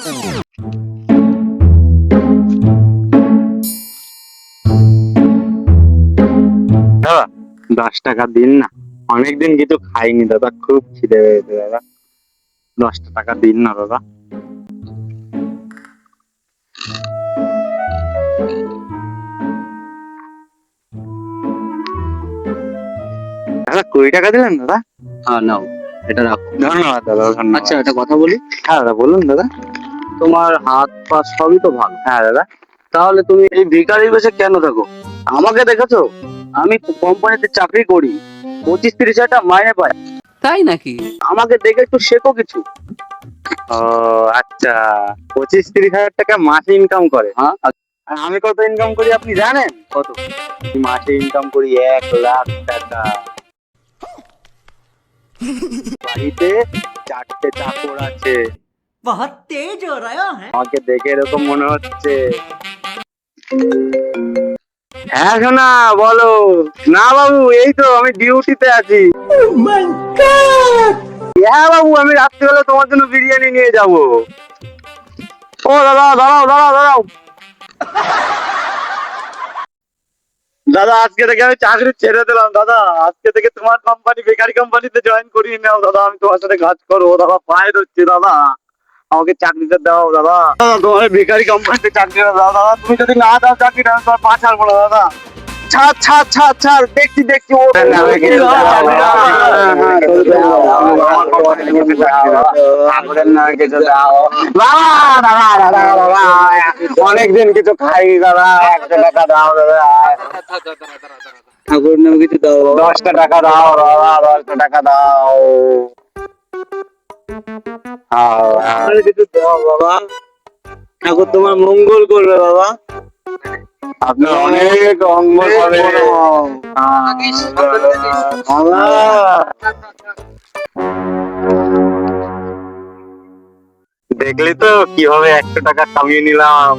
দাদা 10 টাকা দিন না, অনেকদিন কিছু খাইনি দাদা, খুব খিদে পেয়েছে দাদা, 10 টাকা দিন না দাদা। দাদা 20 টাকা দিলেন দাদা? হ্যাঁ নাও, এটা রাখো। ধন্যবাদ দাদা, ধন্যবাদ। আচ্ছা, একটা কথা বলি, হ্যাঁ দাদা বলুন দাদা। তোমার হাত পা সবই তো ভালো, হ্যাঁ দাদা। তাহলে তুমি এই ভিখারির বেশে কেন থাকো? আমাকে দেখেছো, আমি কোম্পানিতে চাকরি করি, 25-30 হাজার টাকা মাইনে পাই। তাই নাকি? আমাকে দেখে একটু শেখো কিছু। ও আচ্ছা, 25-30 হাজার টাকা মাসে ইনকাম করে? হ্যাঁ, আর আমি কত ইনকাম করি আপনি জানেন? কত? মাসে ইনকাম করি 1 লাখ টাকা। বাড়িতে 4টে চাকর আছে। बहुत तेज हो रहा है। আমাকে দেখে এরকম মনে হচ্ছে। হ্যাঁ সোনা বলো। না বাবু, এই তো আমি ডিউটিতে আছি। হ্যাঁ বাবু, আমি রাত্রিবেলা তোমার জন্য বিরিয়ানি নিয়ে যাব। ও দাদা, দাঁড়াও দাঁড়াও দাঁড়াও। দাদা আজকে থেকে আমি চাকরি ছেড়ে দিলাম দাদা, আজকে থেকে তোমার কোম্পানি, বেকারি কোম্পানিতে জয়েন করিয়ে নাও দাদা, আমি তোমার সাথে কাজ করবো দাদা, পায়ে ধরছি দাদা, আমাকে চাকরিটা দাও দাদা। দাদা তোমার বেকারি কোম্পানিতে চাকরিটা দাও দাদা, তুমি যদি না দাও চাকরিটা আমি তোমার পা ছাড়বো না দাদা। ছাড় ছাড় ছাড় ছাড়, দেখছি দেখছি। ও অনেকদিন কিছু খাই দাদা, 1 টাকা দাও দাদা, ঠাকুর নামে কিছু দাও। 10 টাকা দাও দাদা, 10 টাকা দাও। আমাকে কিছু দাও বাবা, ঠাকুর তোমার মঙ্গল করবে বাবা। আপনি অনেক অঙ্গ করে দেখলি তো কিভাবে 100 টাকা কামিয়ে নিলাম।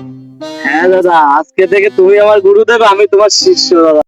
হ্যাঁ দাদা, আজকে থেকে তুমি আমার গুরুদেব, আমি তোমার শিষ্য দাদা।